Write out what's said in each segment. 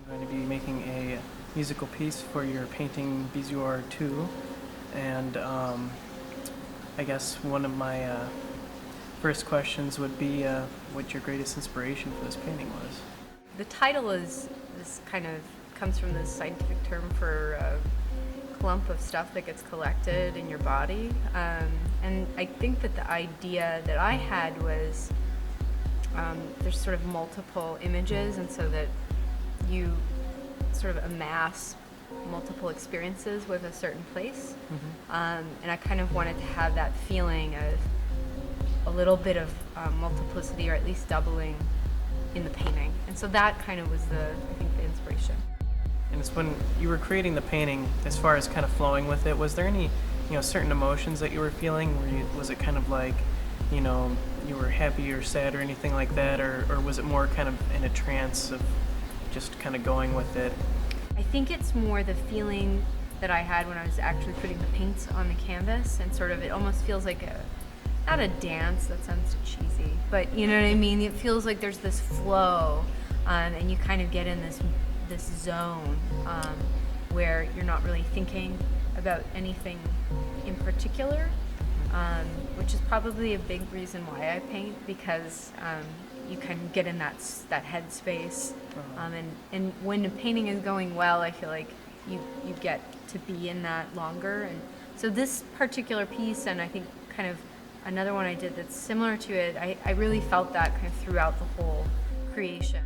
I'm going to be making a musical piece for your painting Bezoar 2, and I guess one of my first questions would be what your greatest inspiration for this painting was. The title is this kind of comes from this scientific term for a clump of stuff that gets collected in your body, and I think that the idea that I had was there's sort of multiple images, and so that you sort of amass multiple experiences with a certain place. And I kind of wanted to have that feeling of a little bit of multiplicity, or at least doubling in the painting. And so that kind of was I think the inspiration. And it's when you were creating the painting, as far as kind of flowing with it, was there any, certain emotions that you were feeling? Was it kind of like, you were happy or sad or anything like that, or was it more kind of in a trance of just kind of going with it? I think it's more the feeling that I had when I was actually putting the paints on the canvas, and sort of it almost feels like not a dance, that sounds cheesy, but you know what I mean? It feels like there's this flow, and you kind of get in this zone where you're not really thinking about anything in particular, which is probably a big reason why I paint, because you can get in that headspace, and when the painting is going well, I feel like you get to be in that longer. And so this particular piece, and I think kind of another one I did that's similar to it, I really felt that kind of throughout the whole creation.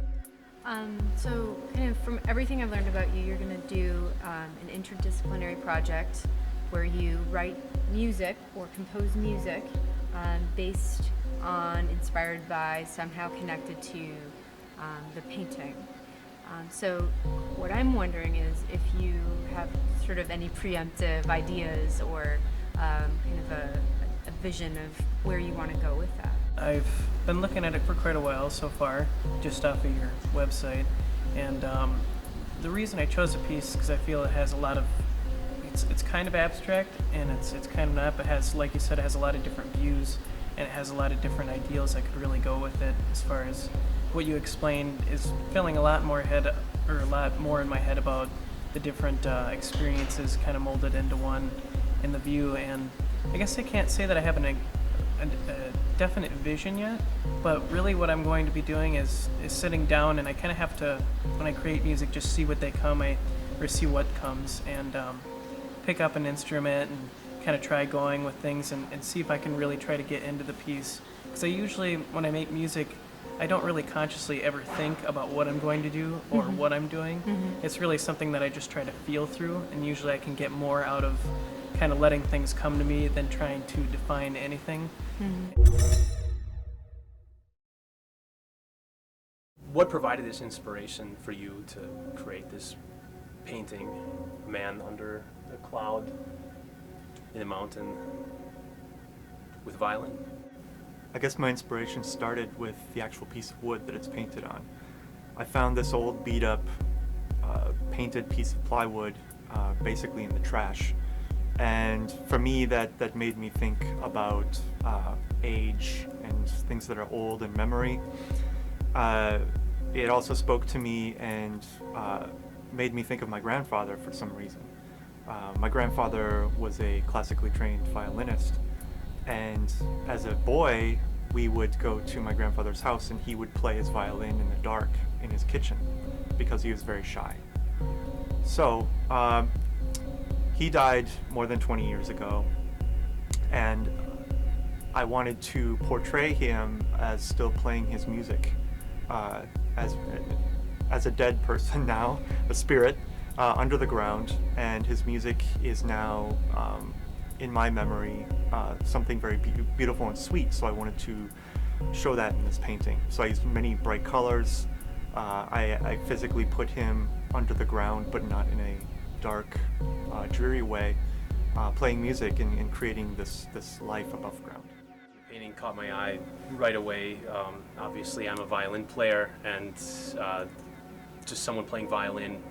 So kind of from everything I've learned about you, you're going to do an interdisciplinary project where you write music or compose music based on, inspired by, somehow connected to the painting. So what I'm wondering is if you have sort of any preemptive ideas, or kind of a vision of where you want to go with that. I've been looking at it for quite a while so far, just off of your website, and the reason I chose the piece is because I feel it has a lot of, it's kind of abstract, and it's kind of not, but has, like you said, it has a lot of different views, and it has a lot of different ideals that could really go with it. As far as what you explained is filling a lot more in my head about the different experiences kind of molded into one in the view. And I guess I can't say that I have a definite vision yet, but really what I'm going to be doing is sitting down, and I kind of have to, when I create music, just see what see what comes, and pick up an instrument and kind of try going with things, and see if I can really try to get into the piece. Because I usually, when I make music, I don't really consciously ever think about what I'm going to do or what I'm doing. It's really something that I just try to feel through, and usually I can get more out of kind of letting things come to me than trying to define anything. What provided this inspiration for you to create this painting, a man under a cloud in a mountain with violin? I guess my inspiration started with the actual piece of wood that it's painted on. I found this old beat up painted piece of plywood basically in the trash. And for me, that made me think about age and things that are old and memory. It also spoke to me and made me think of my grandfather for some reason. My grandfather was a classically trained violinist, and as a boy, we would go to my grandfather's house and he would play his violin in the dark in his kitchen because he was very shy. So he died more than 20 years ago, and I wanted to portray him as still playing his music, as a dead person now, a spirit, under the ground, and his music is now, in my memory, something very beautiful and sweet. So I wanted to show that in this painting. So I used many bright colors. I physically put him under the ground, but not in a dark, dreary way, playing music and creating this life above ground. The painting caught my eye right away. Obviously, I'm a violin player, and just someone playing violin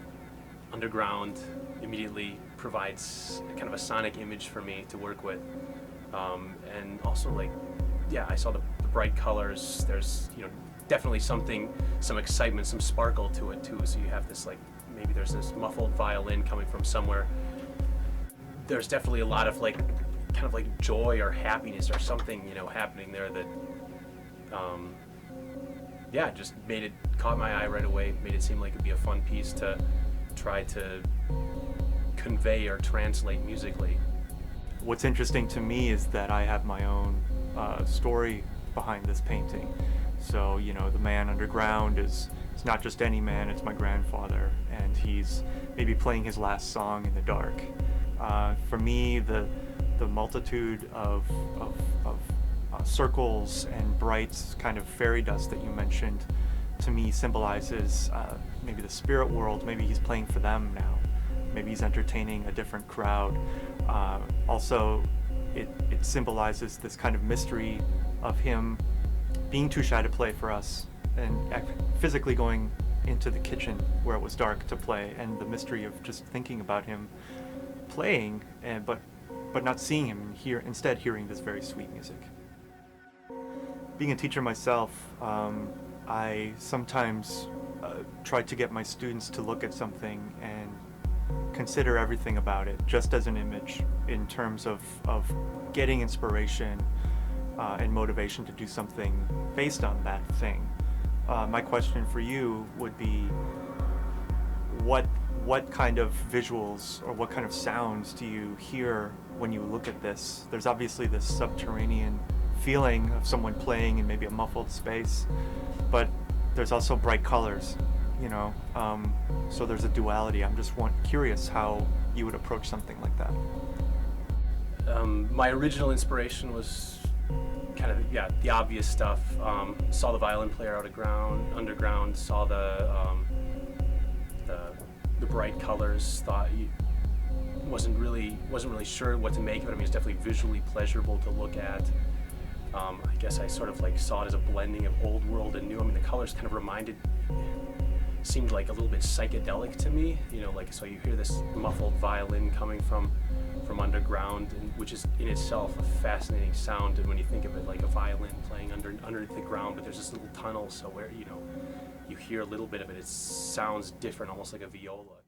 underground immediately provides kind of a sonic image for me to work with. And also, like, yeah, I saw the bright colors. There's, definitely some excitement, some sparkle to it too. So you have this, like, maybe there's this muffled violin coming from somewhere. There's definitely a lot of, like, kind of like joy or happiness or something, happening there that, just caught my eye right away, made it seem like it'd be a fun piece to try to convey or translate musically. What's interesting to me is that I have my own story behind this painting. So, the man underground is not just any man, it's my grandfather, and he's maybe playing his last song in the dark. For me, the multitude of circles and bright kind of fairy dust that you mentioned, to me symbolizes maybe the spirit world. Maybe he's playing for them now. Maybe he's entertaining a different crowd. Also, it symbolizes this kind of mystery of him being too shy to play for us and physically going into the kitchen where it was dark to play, and the mystery of just thinking about him playing, but not seeing him, and instead hearing this very sweet music. Being a teacher myself, I sometimes try to get my students to look at something and consider everything about it just as an image, in terms of getting inspiration and motivation to do something based on that thing. My question for you would be, what kind of visuals or what kind of sounds do you hear when you look at this? There's obviously this subterranean feeling of someone playing in maybe a muffled space, but there's also bright colors, so there's a duality. I'm just curious how you would approach something like that. My original inspiration was kind of, the obvious stuff. Saw the violin player underground, saw the bright colors, thought wasn't really sure what to make of it. I mean, it's definitely visually pleasurable to look at. I guess I sort of saw it as a blending of old world and new. I mean, the colors kind of seemed like a little bit psychedelic to me, so you hear this muffled violin coming from underground, which is in itself a fascinating sound. And when you think of it like a violin playing underneath the ground, but there's this little tunnel, so where you hear a little bit of it, it sounds different, almost like a viola.